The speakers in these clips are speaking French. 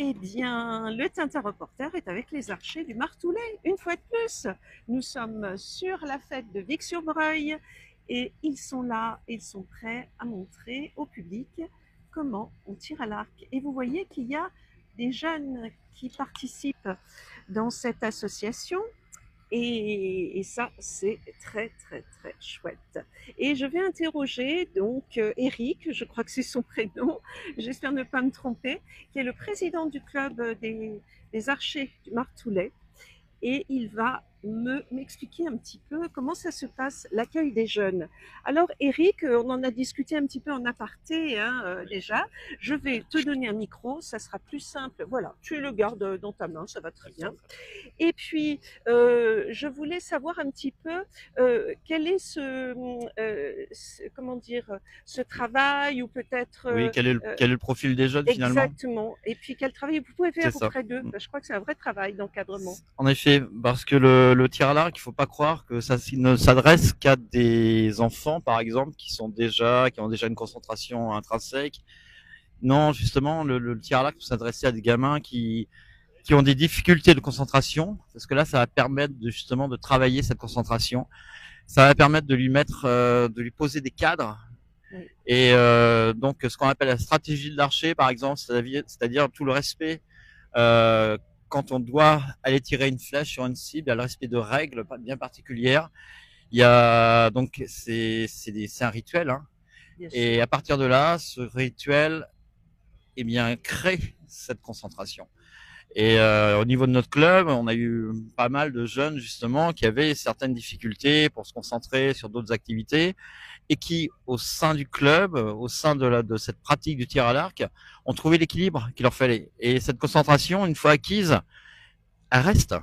Eh bien, le Tintin Reporter est avec les archers du Martoulet, une fois de plus. Nous sommes sur la fête de Vic-sur-Breuil et ils sont là, ils sont prêts à montrer au public comment on tire à l'arc. Et vous voyez qu'il y a des jeunes qui participent dans cette association et ça, c'est très, très, très chouette. Et je vais interroger donc Eric, je crois que c'est son prénom, j'espère ne pas me tromper, qui est le président du club des archers du Martoulet et il va m'expliquer un petit peu comment ça se passe, l'accueil des jeunes. Alors, Eric, on en a discuté un petit peu en aparté hein, déjà. Je vais te donner un micro, ça sera plus simple. Voilà, tu le gardes dans ta main, ça va très bien. Et puis, je voulais savoir un petit peu quel est comment dire, ce travail ou peut-être Oui, quel est le profil des jeunes finalement? exactement. Et puis quel travail vous pouvez C'est faire ça. auprès d'eux. Mm. Je crois que c'est un vrai travail d'encadrement. En effet, parce que le tir à l'arc, il faut pas croire que ça ne s'adresse qu'à des enfants, par exemple, qui ont déjà une concentration intrinsèque. Non, justement, le tir à l'arc peut s'adresser à des gamins qui ont des difficultés de concentration, parce que là, ça va permettre justement de travailler cette concentration. Ça va permettre de lui poser des cadres. Oui. Et donc, ce qu'on appelle la stratégie de l'archer, par exemple, c'est-à-dire tout le respect. Euh, Quand on doit aller tirer une flèche sur une cible, il y a le respect de règles bien particulières. Il y a donc c'est un rituel, hein. Bien Et sûr. à partir de là, ce rituel, eh bien, crée cette concentration. Et au niveau de notre club, on a eu pas mal de jeunes justement qui avaient certaines difficultés pour se concentrer sur d'autres activités et qui, au sein du club, au sein de cette pratique du tir à l'arc, ont trouvé l'équilibre qu'il leur fallait. Et cette concentration, une fois acquise, elle reste.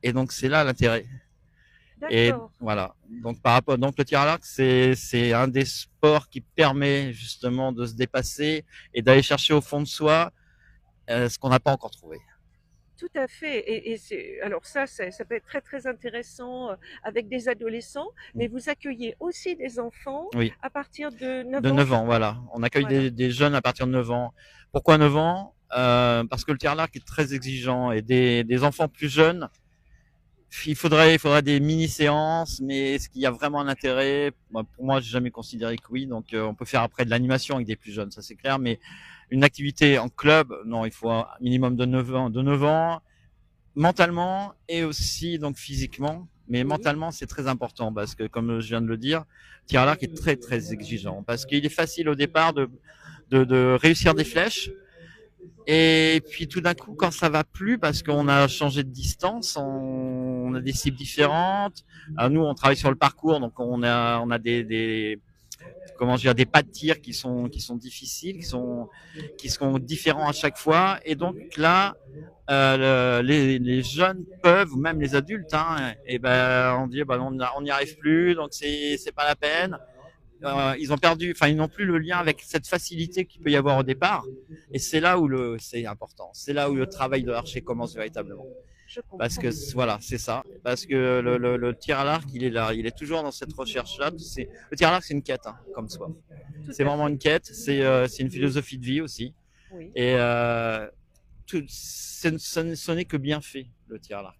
Et donc c'est là l'intérêt. Et D'accord. voilà. Donc par rapport, donc le tir à l'arc, c'est un des sports qui permet justement de se dépasser et d'aller chercher au fond de soi ce qu'on n'a pas encore trouvé. Tout à fait. Alors ça peut être très très intéressant avec des adolescents, mais vous accueillez aussi des enfants Oui. à partir de 9 De ans, 9 je ans, crois. voilà. On accueille Voilà. des jeunes à partir de 9 ans. Pourquoi 9 ans? Parce que le tir à l'arc est très exigeant et des enfants plus jeunes, il faudrait des mini-séances, mais est-ce qu'il y a vraiment un intérêt? Pour moi, j'ai jamais considéré que oui. Donc, on peut faire après de l'animation avec des plus jeunes, ça c'est clair. Mais une activité en club, non, il faut un minimum de 9 ans, mentalement et aussi donc physiquement. Mais Oui, mentalement, c'est très important parce que, comme je viens de le dire, tir à l'arc est très très exigeant parce qu'il est facile au départ de réussir des flèches. Et puis tout d'un coup, quand ça va plus, parce qu'on a changé de distance, on a des cibles différentes. Alors nous, on travaille sur le parcours, donc on a comment dire, des pas de tir qui sont difficiles, qui sont différents à chaque fois. Et donc là, les jeunes peuvent, ou même les adultes, hein, et ben on dit, ben on n'y arrive plus, donc c'est pas la peine. Ils ont perdu, enfin ils n'ont plus le lien avec cette facilité qu'il peut y avoir au départ. Et c'est là où c'est important. C'est là où le travail de l'archer commence véritablement. je Parce comprends. que voilà, c'est ça. Parce que le tir à l'arc, il est là, il est toujours dans cette recherche-là. Le tir à l'arc, c'est une quête, hein, comme sport. Tout C'est à vraiment fait. une quête. C'est une philosophie de vie aussi. Oui. Et ce n'est que bien fait le tir à l'arc.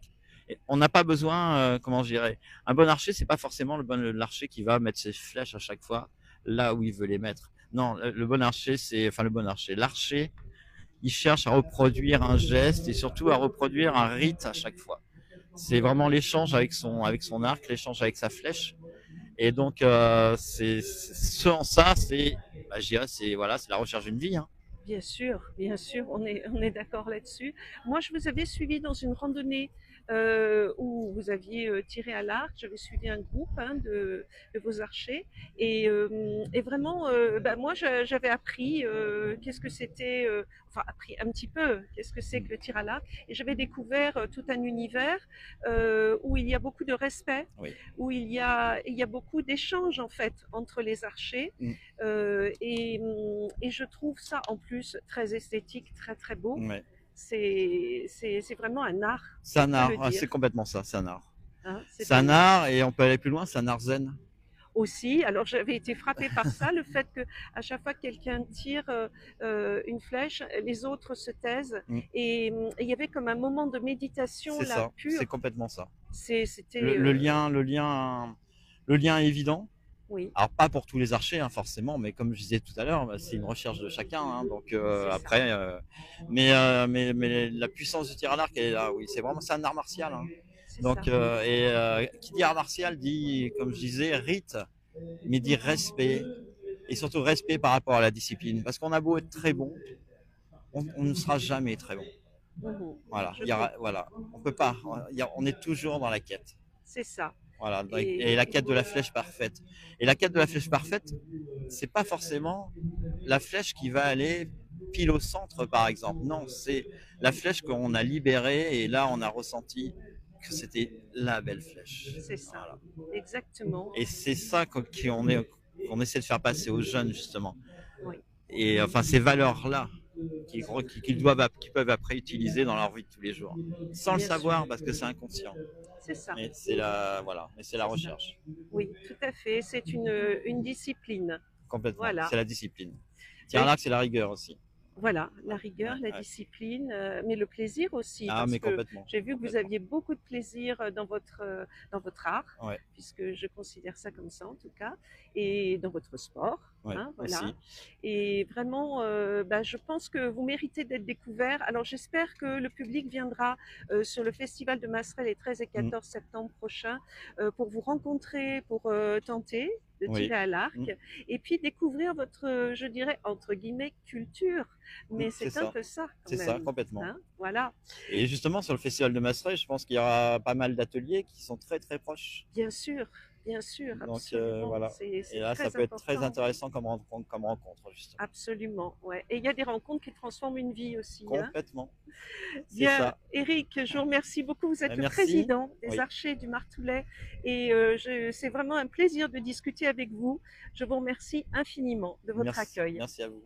Et on n'a pas besoin, comment je dirais, un bon archer, c'est pas forcément l'archer qui va mettre ses flèches à chaque fois là où il veut les mettre. Non, le bon archer, enfin le bon archer. L'archer, il cherche à reproduire un geste et surtout à reproduire un rite à chaque fois. C'est vraiment l'échange avec son arc, l'échange avec sa flèche. Et donc, sans ça, je dirais, c'est la recherche d'une vie, hein. Bien sûr, on est d'accord là-dessus. Moi, je vous avais suivi dans une randonnée où vous aviez tiré à l'arc. J'avais suivi un groupe hein, de vos archers et vraiment, bah, moi, j'avais appris qu'est-ce que c'était, enfin appris un petit peu qu'est-ce que c'est que le tir à l'arc, et j'avais découvert tout un univers où il y a beaucoup de respect, Oui. où il y a beaucoup d'échanges en fait entre les archers. Mm. Et je trouve ça en plus très esthétique, très très beau. Ouais. C'est vraiment un art, C'est on un peut le art, dire. c'est complètement ça, c'est un art. Hein, c'est C'est un un art. art et on peut aller plus loin, c'est un art zen. aussi. Alors j'avais été frappée par ça, le fait que à chaque fois que quelqu'un tire une flèche, les autres se taisent Mm. et il y avait comme un moment de méditation C'est là ça, pure. c'est complètement ça. C'était Le lien est évident. oui, Alors pas pour tous les archers hein, forcément, mais comme je disais tout à l'heure, bah, c'est une recherche de chacun. Hein, donc c'est ça. après, mais la puissance du tir à l'arc elle est là. Oui, c'est un art martial. Hein. C'est Donc ça. qui dit art martial dit, comme je disais, rite, mais dit respect et surtout respect par rapport à la discipline. Parce qu'on a beau être très bon, on ne sera jamais très bon. Mhm. Voilà, Je comprends. voilà, on peut pas. On est toujours dans la quête. C'est ça. Voilà, et Et la quête de la flèche parfaite. Et la quête de la flèche parfaite, c'est pas forcément la flèche qui va aller pile au centre, par exemple. Non, c'est la flèche qu'on a libérée et là, on a ressenti que c'était la belle flèche. c'est ça. Voilà. Exactement. Et c'est ça qu'on essaie de faire passer aux jeunes, justement. Oui, Et enfin, ces valeurs-là qu'ils peuvent après utiliser dans leur vie de tous les jours. Sans le bien sûr. savoir, parce que c'est inconscient. C'est ça. Mais c'est voilà, mais c'est la recherche. Oui, tout à fait. C'est une discipline. Complètement. Voilà. C'est la discipline. Tir à l'arc, c'est la rigueur aussi. Voilà, la rigueur, la Ouais. discipline, mais le plaisir aussi, Ah, parce mais que complètement. j'ai vu que vous aviez beaucoup de plaisir dans votre art, Ouais. puisque je considère ça comme ça en tout cas, et dans votre sport. Ouais, Voilà. aussi. Et vraiment, je pense que vous méritez d'être découvert. Alors j'espère que le public viendra sur le festival de Masserelle les 13 et 14 septembre prochains pour vous rencontrer, pour tenter de Oui. tirer à l'arc, et puis découvrir votre, je dirais, entre guillemets, culture. Mais C'est c'est un ça. peu ça quand C'est même. ça, complètement. Hein, voilà, Et justement, sur le festival de Masserelle, je pense qu'il y aura pas mal d'ateliers qui sont très très proches. bien sûr, Donc absolument. voilà. C'est Et là, très ça peut être très important. intéressant comme rencontre, justement. Absolument, ouais. Et il y a des rencontres qui transforment une vie aussi. Hein. Complètement. C'est Bien, ça. Eric, je vous remercie beaucoup. Vous êtes le Merci. président des Oui. archers du Martoulet et c'est vraiment un plaisir de discuter avec vous. Je vous remercie infiniment de votre accueil. Merci à vous.